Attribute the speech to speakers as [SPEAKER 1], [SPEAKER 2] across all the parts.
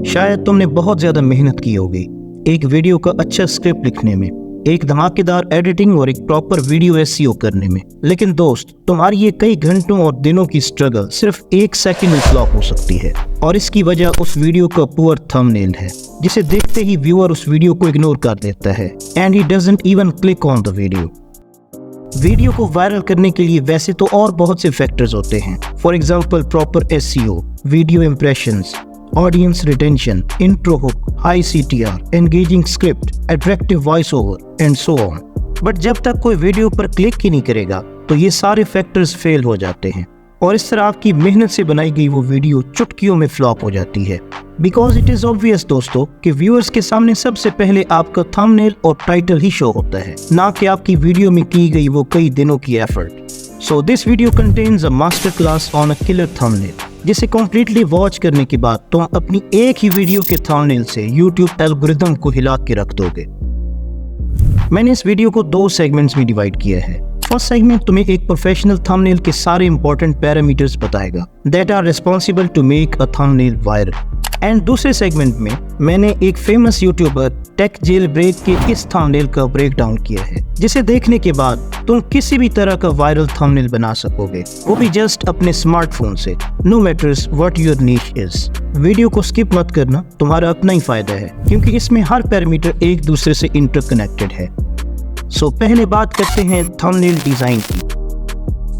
[SPEAKER 1] शायद तुमने बहुत ज्यादा मेहनत की होगी एक वीडियो का अच्छा स्क्रिप्ट लिखने में, एक धमाकेदार एडिटिंग और एक प्रॉपर वीडियो एसईओ करने में। लेकिन दोस्त, तुम्हारी ये कई घंटों और दिनों की स्ट्रगल सिर्फ 1 सेकंड में फ्लॉप हो सकती है। और इसकी वजह उस वीडियो का पुअर थंबनेल है, जिसे देखते ही व्यूअर उस वीडियो को इग्नोर कर देता है and he doesn't even click on the video. Video को वायरल करने के लिए वैसे तो और बहुत से फैक्टर्स होते हैं। For example proper SEO, video impressions, audience retention, intro hook, high CTR, engaging script, attractive voice over and so on. But जब तक कोई वीडियो पर क्लिक ही नहीं करेगा तो ये सारे फैक्टर्स फेल हो जाते हैं और इस तरह आपकी मेहनत से बनाई गई वो वीडियो चुटकियों में फ्लॉप हो जाती है। बिकॉज इट इज ऑब्वियस दोस्तों कि व्यूअर्स के सामने सबसे पहले आपका थंबनेल और टाइटल ही शो होता है, ना कि आपकी वीडियो में की गई वो कई दिनों की effort. So this video contains a master class on a killer thumbnail, जिसे कम्प्लीटली वॉच करने के बाद तुम अपनी एक ही वीडियो के थंबनेल से YouTube एल्गोरिदम को हिला के रख दोगे। मैंने इस वीडियो को 2 सेगमेंट्स में डिवाइड किया है। फर्स्ट सेगमेंट तुम्हें एक प्रोफेशनल थंबनेल के सारे इंपॉर्टेंट पैरामीटर्स बताएगा that are responsible to make a thumbnail viral. And दूसरे सेगमेंट में मैंने एक famous YouTuber tech jail break के इस थंबनेल का ब्रेक डाउन किया है, जिसे देखने के बाद तुम किसी भी तरह का वायरल थंबनेल बना सकोगे, वो भी जस्ट अपने स्मार्टफोन से, no matters what your niche is. Video को स्किप मत करना, तुम्हारा अपना ही फायदा है, क्योंकि इसमें हर पैरामीटर एक दूसरे से इंटरकनेक्टेड है। सो पहले बात करते हैं थंबनेल डिजाइन की।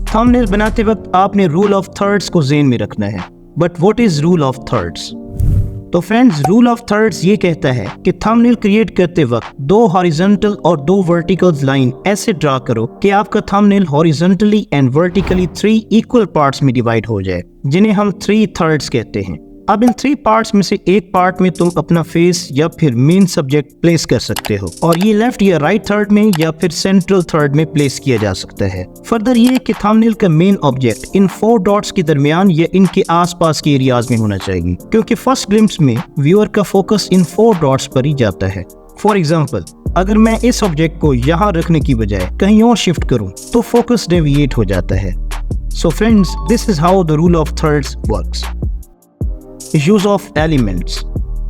[SPEAKER 1] थंबनेल बनाते वक्त आपने रूल ऑफ थर्ड्स को ज़हन में रखना है। But what is rule of thirds? तो फ्रेंड्स, रूल ऑफ थर्ड्स ये कहता है कि थंबनेल क्रिएट करते वक्त 2 हॉरिजॉन्टल और 2 वर्टिकल लाइन ऐसे ड्रा करो कि आपका thumbnail horizontally and vertically 3 equal parts में डिवाइड हो जाए, जिन्हें हम 3 थर्ड्स कहते हैं। अब इन 3 पार्ट्स में से एक पार्ट में तुम अपना फेस या फिर मेन सब्जेक्ट प्लेस कर सकते हो, और ये लेफ्ट या राइट थर्ड में या फिर सेंट्रल थर्ड में प्लेस किया जा सकता है। फर्दर ये कि थंबनेल का मेन ऑब्जेक्ट इन 4 डॉट्स के दरमियान या इनके आसपास के एरियाज में होना चाहिए, क्योंकि फर्स्ट ग्लिम्स में व्यूअर का फोकस इन 4 डॉट्स पर ही जाता है। फॉर एग्जाम्पल, अगर मैं इस ऑब्जेक्ट को यहाँ रखने की बजाय कहीं और शिफ्ट करूँ तो फोकस डेविएट हो जाता है। So friends, this is how the rule of thirds works. Use of elements.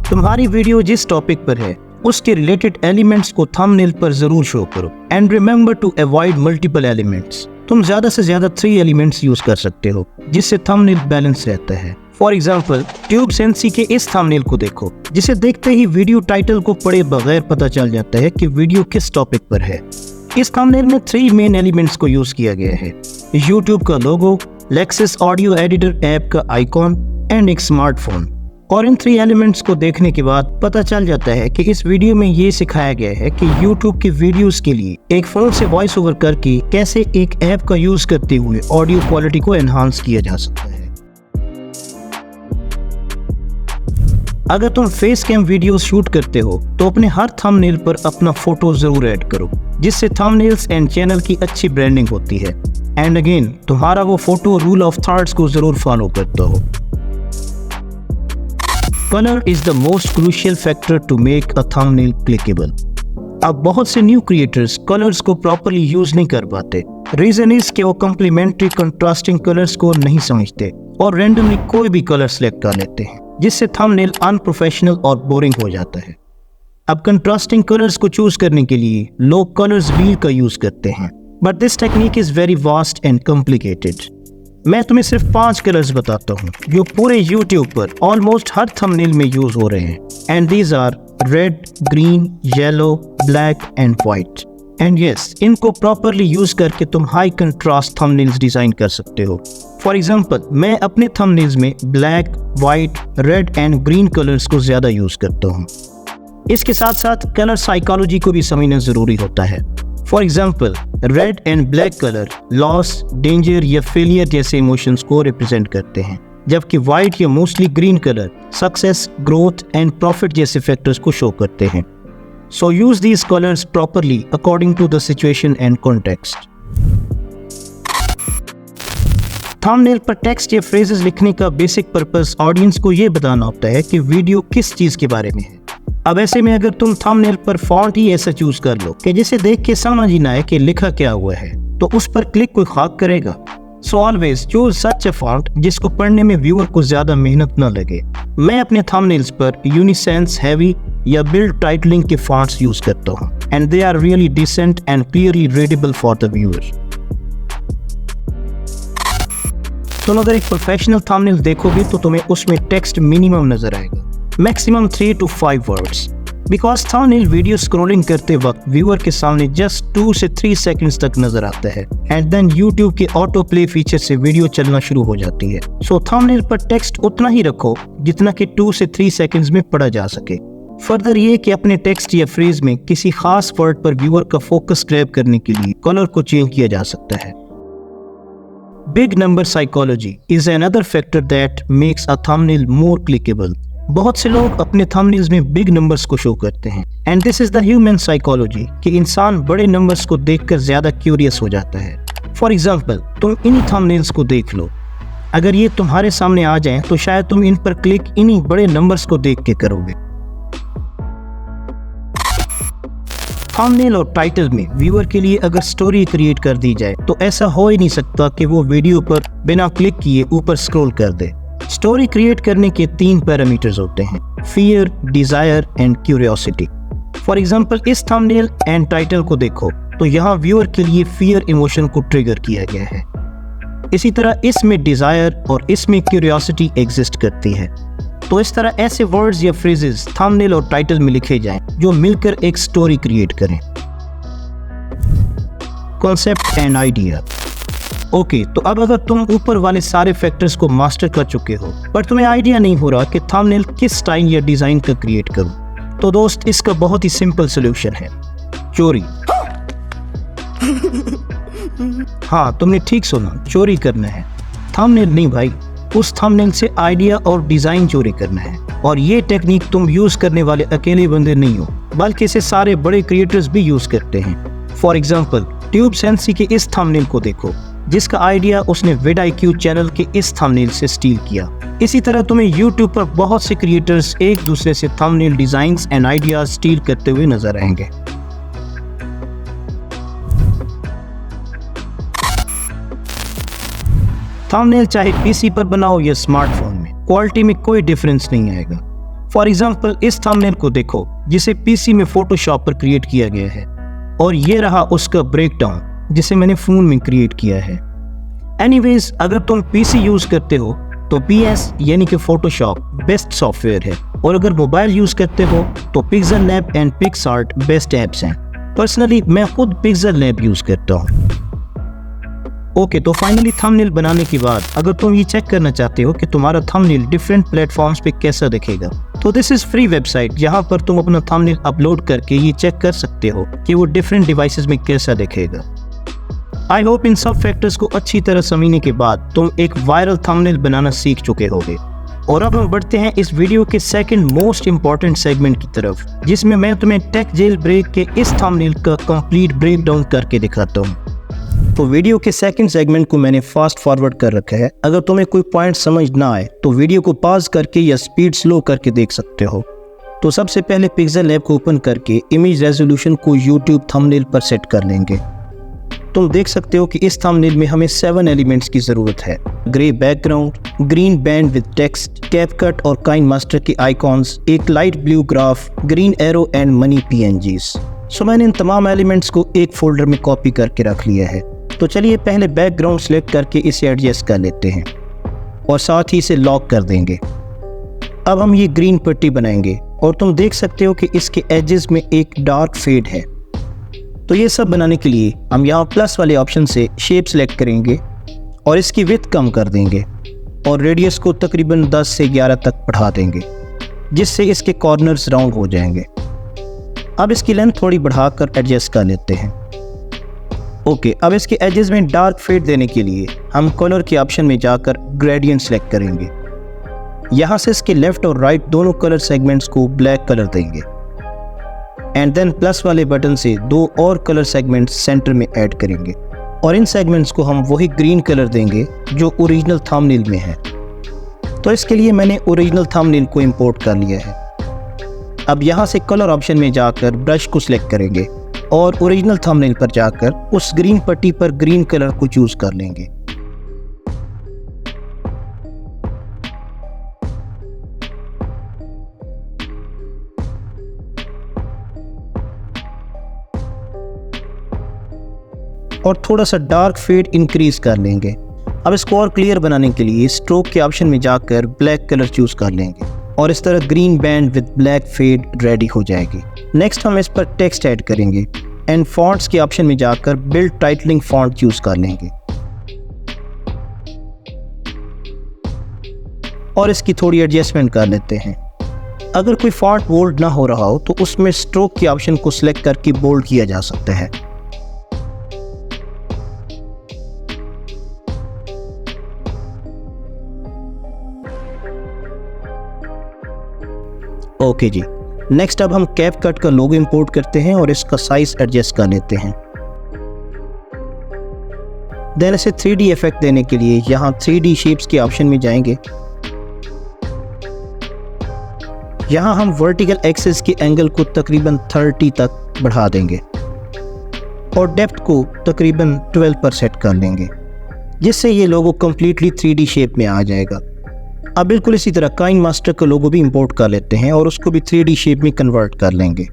[SPEAKER 1] तुम्हारी वीडियो जिस टॉपिक पर है उसके रिलेटेड एलिमेंट्स को थंबनेल पर जरूर शो करो। And remember to avoid multiple elements. तुम ज्यादा से ज्यादा 3 एलिमेंट्स यूज कर सकते हो, जिससे थंबनेल बैलेंस रहता है। फॉर एग्जाम्पल, ट्यूब सेंसी के इस थंबनेल को देखो, जिसे देखते ही वीडियो टाइटल को पढ़े बगैर पता चल जाता है कि वीडियो किस टॉपिक पर है। इस थंबनेल में 3 मेन एलिमेंट्स को यूज किया गया है: यूट्यूब का लोगो, लेक्सिस ऑडियो एडिटर ऐप का आइकॉन एंड एक स्मार्टफोन। और इन 3 एलिमेंट्स को देखने के बाद पता चल जाता है कि इस वीडियो में ये सिखाया गया है कि YouTube की वीडियोस के लिए एक फोन से वॉइस ओवर करके कैसे एक ऐप का यूज करते हुए ऑडियो क्वालिटी को एनहांस किया जा सकता है। अगर तुम फेस कैम वीडियोस शूट करते हो तो अपने हर थंबनेल पर अपना फोटो जरूर ऐड करो, जिससे थंबनेल्स एंड चैनल की अच्छी ब्रांडिंग होती है। एंड अगेन, तुम्हारा वो फोटो रूल ऑफ थर्ड्स को जरूर फॉलो करता हो। Color is the most crucial factor to make a thumbnail clickable. अब बहुत से न्यू क्रिएटर्स कलर्स को प्रॉपर्ली यूज नहीं कर पाते। रीजन इज कि वो कम्प्लीमेंट्री कंट्रास्टिंग कलर्स को नहीं समझते और रैंडमली कोई भी कलर सेलेक्ट कर लेते हैं, जिससे थंबनेल अनप्रोफेशनल और बोरिंग हो जाता है। अब कंट्रास्टिंग कलर्स को चूज करने के लिए लोग कलर्स व्हील का यूज करते हैं, but this technique is very vast and complicated. मैं तुम्हें सिर्फ 5 कलर्स बताता हूँ जो पूरे YouTube पर ऑलमोस्ट हर थंबनेल में यूज हो रहे हैं। And these are red, green, yellow, black and white. And yes, इनको प्रॉपरली यूज करके तुम हाई कंट्रास्ट थंबनेल्स डिजाइन कर सकते हो। फॉर एग्जांपल, मैं अपने थंबनेल्स में black, white, red and green colours को ज्यादा यूज करता हूँ। इसके साथ साथ कलर साइकोलॉजी को भी समझना जरूरी होता है। For example, red and black colour loss, danger या फेलियर जैसे इमोशंस को रिप्रेजेंट करते हैं, जबकि व्हाइट या mostly green colour success, growth and profit जैसे फैक्टर्स को शो करते हैं। So use these colours properly according to the situation and context. Thumbnail पर टेक्स्ट या फ्रेजेस लिखने का बेसिक पर्पस ऑडियंस को ये बताना होता है कि वीडियो किस चीज के बारे में है। अब ऐसे में अगर तुम थंबनेल पर फॉन्ट ही ऐसा चूज कर लो कि जिसे देख के समझ ही ना आए कि लिखा क्या हुआ है, तो उस पर क्लिक कोई खाक करेगा? So always choose such a font जिसको पढ़ने में व्यूअर को ज्यादा मेहनत न लगे। मैं अपने थंबनेल्स पर यूनिसेंस, हैवी या बिल्ड टाइटलिंग के फॉन्ट्स यूज करता हूँ and they are really decent and clearly readable for the viewer. तुम अगर एक प्रोफेशनल थंबनेल देखोगे तो तुम्हें उसमें टेक्स्ट मिनिमम नजर आएगा, maximum 3 to 5 words, because thumbnail video scrolling करते वक्त व्यूअर के सामने जस्ट 2 से 3 सेकंड्स तक नजर आता है एंड देन यूट्यूब के ऑटो प्ले फीचर से वीडियो चलना शुरू हो जाती है। सो थंबनेल पर टेक्स्ट उतना ही रखो जितना कि 2 से 3 सेकंड्स में पढ़ा जा सके। फर्दर ये कि अपने टेक्स्ट या फ्रेज में किसी खास वर्ड पर व्यूअर का फोकस ग्रैब करने के लिए कलर को चेंज किया जा सकता है। Big number psychology is another factor that makes a thumbnail more clickable. बहुत से लोग अपने थंबनेल्स में बिग नंबर्स को शो करते हैं and this is the human psychology कि इंसान बड़े नंबर्स को देखकर ज्यादा क्यूरियस हो जाता है। फॉर एग्जांपल, तुम इन्हीं थंबनेल्स को देख लो, अगर ये तुम्हारे सामने आ जाएं तो शायद तुम इन पर क्लिक इन्हीं बड़े नंबर्स को देख के करोगे। थंबनेल और टाइटल में व्यूअर के लिए अगर स्टोरी क्रिएट कर दी जाए तो ऐसा हो ही नहीं सकता कि वो वीडियो पर बिना क्लिक किए ऊपर स्क्रॉल कर दे। स्टोरी क्रिएट करने के 3 पैरामीटर्स होते हैं, fear, desire and curiosity. For example, इस थंबनेल एंड टाइटल को देखो तो यहाँ व्यूअर के लिए फियर इमोशन को ट्रिगर किया गया है। इसी तरह इसमें डिजायर और इसमें क्यूरियोसिटी एग्जिस्ट करती है। तो इस तरह ऐसे वर्ड्स या फ्रेजेस थंबनेल और टाइटल में लिखे जाएं जो मिलकर एक स्टोरी क्रिएट करें। Concept and idea. ओके, तो अब अगर तुम ऊपर वाले सारे फैक्टर्स को मास्टर कर चुके हो पर तुम्हें आइडिया नहीं हो रहा कि थंबनेल किस स्टाइल या डिजाइन का क्रिएट करूं, तो दोस्त इसका बहुत ही सिंपल सोल्यूशन है, चोरी। हाँ, तुमने ठीक सुना, चोरी करना है। थंबनेल नहीं भाई, उस थंबनेल से आइडिया और डिजाइन चोरी करना है। और ये टेक्निक तुम यूज करने वाले अकेले बंदे नहीं हो, बल्कि इसे सारे बड़े क्रिएटर्स भी यूज करते हैं। फॉर एग्जांपल, ट्यूब सेंसी के इस थंबनेल को देखो, जिसका आइडिया उसने vidIQ चैनल के इस थंबनेल से स्टील किया। इसी तरह तुम्हें YouTube पर बहुत से क्रिएटर्स एक दूसरे से thumbnail designs and ideas steel करते हुए नजर आएंगे। थंबनेल चाहे पीसी पर बनाओ या स्मार्टफोन में, क्वालिटी में कोई डिफरेंस नहीं आएगा। फॉर एग्जांपल, इस थंबनेल को देखो जिसे पीसी में फोटोशॉप पर क्रिएट किया गया है, और ये रहा उसका ब्रेकडाउन जिसे मैंने फोन में क्रिएट किया है। एनीवेज, अगर तुम पीसी यूज करते हो तो PS यानी कि फोटोशॉप बेस्ट सॉफ्टवेयर है, और अगर मोबाइल यूज करते हो तो pixel lab and PicsArt best apps हैं। पर्सनली मैं खुद पिक्सेल लैब यूज करता हूँ। ओके, तो फाइनली थंबनेल बनाने के बाद अगर तुम ये चेक करना चाहते हो कि तुम्हारा थंबनेल डिफरेंट प्लेटफॉर्म्स पे कैसा दिखेगा, तो दिस इज फ्री वेबसाइट जहां पर तुम अपना थंबनेल अपलोड करके ये चेक कर सकते हो कि वो डिफरेंट डिवाइसेस में कैसा दिखेगा। आई होप इन सब फैक्टर्स को अच्छी तरह समझने के बाद तुम एक वायरल थंबनेल बनाना सीख चुके होगे। और अब हम बढ़ते हैं इस वीडियो के सेकंड मोस्ट इंपॉर्टेंट सेगमेंट की तरफ, जिसमें मैं तुम्हें टेक जेल ब्रेक के इस थंबनेल का कंप्लीट ब्रेकडाउन करके दिखाता हूँ। तो वीडियो के सेकंड सेगमेंट को मैंने फास्ट फॉरवर्ड कर रखा है। अगर तुम्हें कोई पॉइंट समझ ना आए तो वीडियो को पॉज करके या स्पीड स्लो करके देख सकते हो। तो सबसे पहले पिक्सेल लैब को ओपन करके इमेज रेजोल्यूशन को यूट्यूब थंबनेल पर सेट कर लेंगे। तुम देख सकते हो कि इस थंबनेल में हमें 7 एलिमेंट्स की ज़रूरत है। Grey background, green band with text, CapCut और काइन मास्टर के आइकॉन्स, एक light blue graph, green arrow and money PNGs। सो मैंने इन तमाम एलिमेंट्स को एक फोल्डर में कॉपी करके रख लिया है। तो चलिए पहले बैकग्राउंड सेलेक्ट करके इसे एडजस्ट कर लेते हैं और साथ ही इसे लॉक कर देंगे। अब हम ये ग्रीन पट्टी बनाएंगे और तुम देख सकते हो कि इसके एजेस में एक डार्क फेड है। तो ये सब बनाने के लिए हम यहाँ प्लस वाले ऑप्शन से शेप सेलेक्ट करेंगे और इसकी विड्थ कम कर देंगे और रेडियस को तकरीबन 10 से 11 तक बढ़ा देंगे, जिससे इसके कॉर्नर्स राउंड हो जाएंगे। अब इसकी लेंथ थोड़ी बढ़ाकर एडजस्ट कर लेते हैं। ओके, अब इसके एजेस में डार्क फेड देने के लिए हम कलर के ऑप्शन में जाकर ग्रेडियंट सेलेक्ट करेंगे। यहाँ से इसके लेफ्ट और राइट दोनों कलर सेगमेंट्स को ब्लैक कलर देंगे एंड देन प्लस वाले बटन से 2 और कलर सेगमेंट्स सेंटर में ऐड करेंगे और इन सेगमेंट्स को हम वही ग्रीन कलर देंगे जो ओरिजिनल थंबनेल में है। तो इसके लिए मैंने ओरिजिनल थंबनेल को इंपोर्ट कर लिया है। अब यहाँ से कलर ऑप्शन में जाकर ब्रश को सिलेक्ट करेंगे और ओरिजिनल थंबनेल पर जाकर उस ग्रीन पट्टी पर ग्रीन कलर को चूज कर लेंगे। और थोड़ा सा डार्क फेड इंक्रीज कर लेंगे। अब इसको और क्लियर बनाने के लिए स्ट्रोक के ऑप्शन में जाकर ब्लैक कलर चूज कर लेंगे और इस तरह green band with black fade ready हो जाएगी। नेक्स्ट हम इस पर टेक्स्ट ऐड करेंगे एंड फॉन्ट्स के ऑप्शन में जाकर बिल्ड टाइटलिंग फॉन्ट चूज कर लेंगे और इसकी थोड़ी एडजस्टमेंट कर लेते हैं। अगर कोई फॉन्ट बोल्ड ना हो रहा हो तो उसमें स्ट्रोक के ऑप्शन को सिलेक्ट करके बोल्ड किया जा सकता है। ओके जी, नेक्स्ट अब हम कैपकट का लोगो इंपोर्ट करते हैं और इसका साइज एडजस्ट कर लेते हैं। देन इसे 3D इफेक्ट देने के लिए यहाँ 3D शेप्स के ऑप्शन में जाएंगे। यहाँ हम वर्टिकल एक्सिस के एंगल को तकरीबन 30 तक बढ़ा देंगे और डेप्थ को तकरीबन 12 पर सेट कर लेंगे, जिससे ये लोगो कम्प्लीटली 3D शेप में आ जाएगा। अब बिल्कुल इसी तरह काइन मास्टर का लोगो भी इंपोर्ट कर लेते हैं और उसको भी 3D शेप में कन्वर्ट कर लेंगे।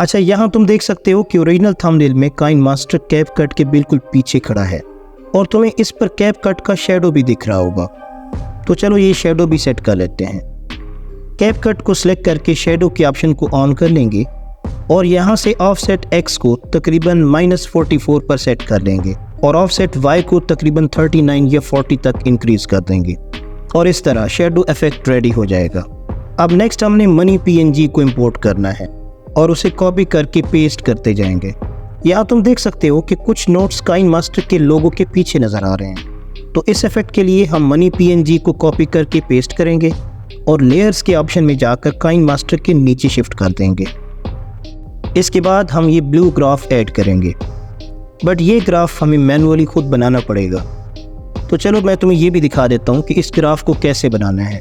[SPEAKER 1] अच्छा, यहाँ तुम देख सकते हो कि ओरिजिनल थंबनेल में काइन मास्टर कैपकट के बिल्कुल पीछे खड़ा है और तुम्हें इस पर कैपकट का शेडो भी दिख रहा होगा। तो चलो ये शेडो भी सेट कर लेते हैं। कैपकट को सिलेक्ट करके शेडो के ऑप्शन को ऑन कर लेंगे और यहाँ से ऑफसेट X को तकरीबन -44 पर सेट कर लेंगे और ऑफसेट Y को तकरीबन 39 या 40 तक इंक्रीज कर देंगे और इस तरह शेडो इफेक्ट रेडी हो जाएगा। अब नेक्स्ट हमने मनी PNG को इंपोर्ट करना है और उसे कॉपी करके पेस्ट करते जाएंगे। यहाँ तुम देख सकते हो कि कुछ नोट्स काइन मास्टर के लोगो के पीछे नज़र आ रहे हैं। तो इस इफेक्ट के लिए हम मनी PNG को कॉपी करके पेस्ट करेंगे और लेयर्स के ऑप्शन में जाकर काइन मास्टर के नीचे शिफ्ट कर देंगे। इसके बाद हम ये ब्लू ग्राफ ऐड करेंगे, बट ये ग्राफ हमें मैनुअली खुद बनाना पड़ेगा। तो चलो मैं तुम्हें ये भी दिखा देता हूँ कि इस ग्राफ को कैसे बनाना है।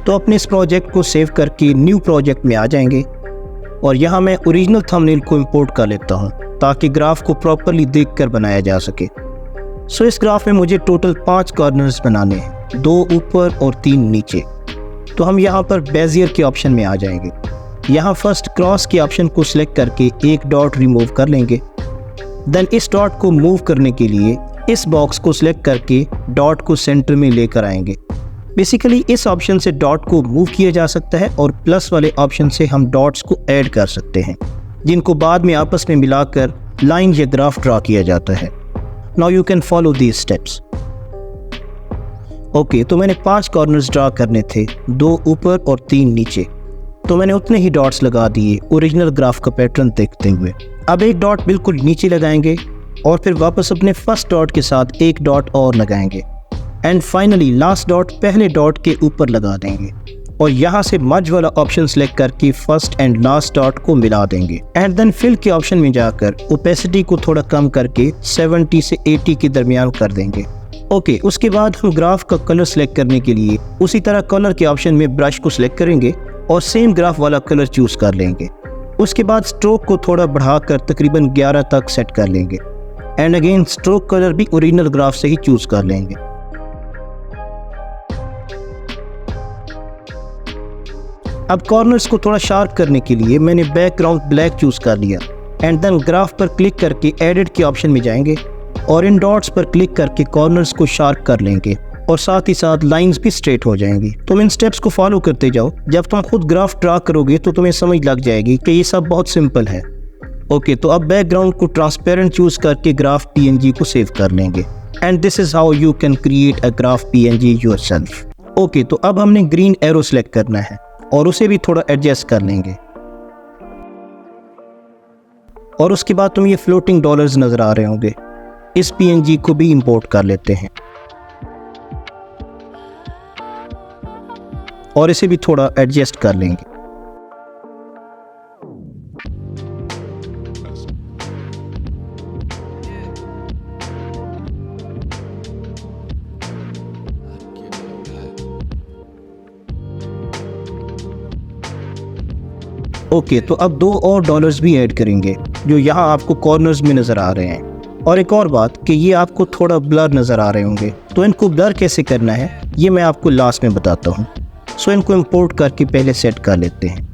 [SPEAKER 1] तो अपने इस प्रोजेक्ट को सेव करके न्यू प्रोजेक्ट में आ जाएंगे और यहाँ मैं ओरिजिनल थंबनेल को इंपोर्ट कर लेता हूँ ताकि ग्राफ को प्रॉपरली देखकर बनाया जा सके। सो इस ग्राफ में मुझे टोटल 5 कॉर्नर्स बनाने हैं, 2 ऊपर और 3 नीचे। तो हम यहाँ पर बेजियर के ऑप्शन में आ जाएंगे। यहाँ फर्स्ट क्रॉस के ऑप्शन को सिलेक्ट करके एक डॉट रिमूव कर लेंगे। देन इस डॉट को मूव करने के लिए इस बॉक्स को सिलेक्ट करके डॉट को सेंटर में लेकर आएंगे। बेसिकली इस ऑप्शन से डॉट को मूव किया जा सकता है और प्लस वाले ऑप्शन से हम डॉट्स को ऐड कर सकते हैं, जिनको बाद में आपस में मिलाकर लाइन या ग्राफ ड्रा किया जाता है। Now you can follow these steps. Okay, तो मैंने 5 कॉर्नर्स ड्रा करने थे, 2 ऊपर और 3 नीचे। तो मैंने उतने ही डॉट्स लगा दिए ओरिजिनल ग्राफ का पैटर्न देखते हुए। अब एक डॉट बिल्कुल नीचे लगाएंगे और फिर वापस अपने फर्स्ट डॉट के साथ एक डॉट और लगाएंगे एंड फाइनली लास्ट डॉट पहले डॉट के ऊपर लगा देंगे और यहाँ से मर्ज वाला ऑप्शन सेलेक्ट करके फर्स्ट एंड लास्ट डॉट को मिला देंगे एंड देन फिल के ऑप्शन में जाकर ओपेसिटी को थोड़ा कम करके 70 से 80 के दरमियान कर देंगे। ओके, उसके बाद हम ग्राफ का कलर सेलेक्ट करने के लिए उसी तरह कलर के ऑप्शन में ब्रश को सिलेक्ट करेंगे और सेम ग्राफ वाला कलर चूज कर लेंगे। उसके बाद स्ट्रोक को थोड़ा बढ़ाकर तकरीबन 11 तक सेट कर लेंगे एंड अगेन स्ट्रोक कलर भी ओरिजिनल ग्राफ से ही चूज कर लेंगे। अब कॉर्नर्स को थोड़ा शार्प करने के लिए मैंने बैकग्राउंड ब्लैक चूज कर लिया एंड देन ग्राफ पर क्लिक करके एडिट के ऑप्शन में जाएंगे और इन डॉट्स पर क्लिक करके कॉर्नर्स को शार्प कर लेंगे और साथ ही साथ लाइंस भी स्ट्रेट हो जाएंगी। तुम इन स्टेप्स को फॉलो करते जाओ। जब तुम खुद ग्राफ ड्रा करोगे तो तुम्हें समझ लग जाएगी कि ये सब बहुत सिंपल है। ओके, तो अब बैकग्राउंड को ट्रांसपेरेंट चूज करके ग्राफ PNG को सेव कर लेंगे and this is how you can create a graph PNG yourself. Okay, तो अब हमने ग्रीन एरो सेलेक्ट करना है और उसे भी थोड़ा एडजस्ट कर लेंगे और उसके बाद तुम ये फ्लोटिंग डॉलर्स नजर आ रहे होंगे, इस PNG को भी इंपोर्ट कर लेते हैं और इसे भी थोड़ा एडजस्ट कर लेंगे। ओके, तो अब 2 और डॉलर्स भी ऐड करेंगे जो यहाँ आपको कॉर्नर्स में नज़र आ रहे हैं। और एक और बात कि ये आपको थोड़ा ब्लर नज़र आ रहे होंगे, तो इनको ब्लर कैसे करना है ये मैं आपको लास्ट में बताता हूँ। सो इनको इंपोर्ट करके पहले सेट कर लेते हैं।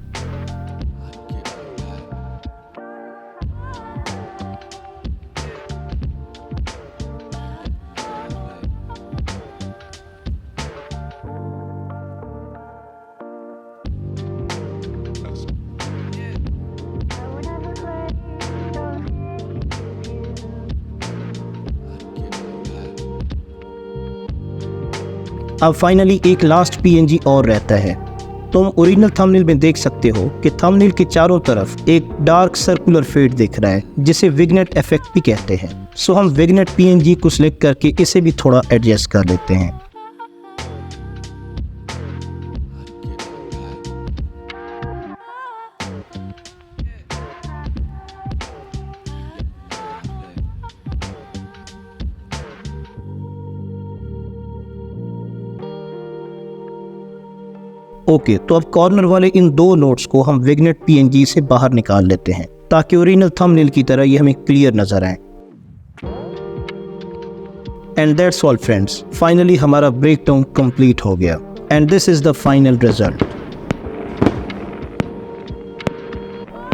[SPEAKER 1] अब फाइनली एक लास्ट PNG और रहता है। तुम ओरिजिनल थंबनेल में देख सकते हो कि थंबनेल के चारों तरफ एक डार्क सर्कुलर फेड दिख रहा है जिसे विग्नेट इफेक्ट भी कहते हैं। सो हम विग्नेट PNG को सिलेक्ट करके इसे भी थोड़ा एडजस्ट कर लेते हैं। ओके, तो अब कॉर्नर वाले इन दो नोट्स को हम विग्नेट PNG से बाहर निकाल लेते हैं ताकि ओरिजिनल थंबनेल की तरह ये हमें क्लियर नजर आए। And that's all friends, finally हमारा ब्रेक डाउन कंप्लीट हो गया and this is the final result.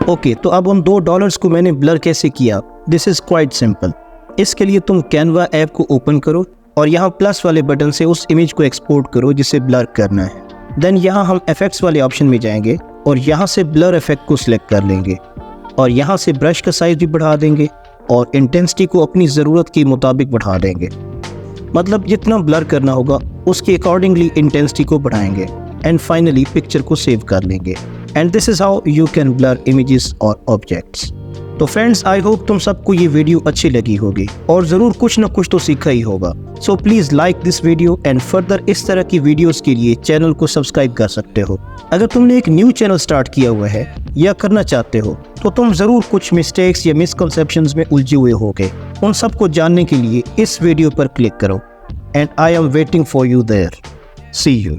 [SPEAKER 1] Okay, तो अब उन $2 को मैंने ब्लर कैसे किया, दिस इज क्वाइट सिंपल। इसके लिए तुम कैनवा ऐप को ओपन करो और यहाँ प्लस वाले बटन से उस इमेज को एक्सपोर्ट करो जिसे ब्लर करना है। देन यहाँ हम इफेक्ट्स वाले ऑप्शन में जाएंगे और यहाँ से ब्लर इफेक्ट को सिलेक्ट कर लेंगे और यहाँ से ब्रश का साइज भी बढ़ा देंगे और इंटेंसिटी को अपनी ज़रूरत के मुताबिक बढ़ा देंगे। मतलब जितना ब्लर करना होगा उसके अकॉर्डिंगली इंटेंसिटी को बढ़ाएंगे एंड फाइनली पिक्चर को सेव कर लेंगे। And this is how you can blur images और ऑब्जेक्ट्स। तो फ्रेंड्स, आई होप तुम सबको ये वीडियो अच्छी लगी होगी और ज़रूर कुछ ना कुछ तो सीखा ही होगा। So please like this video and further इस तरह की वीडियोस के लिए चैनल को सब्सक्राइब कर सकते हो। अगर तुमने एक न्यू चैनल स्टार्ट किया हुआ है या करना चाहते हो तो तुम ज़रूर कुछ मिस्टेक्स या मिसकंसेप्शंस में उलझे हुए होगे। उन सब को जानने के लिए इस वीडियो पर क्लिक करो and I am waiting for you there. See you.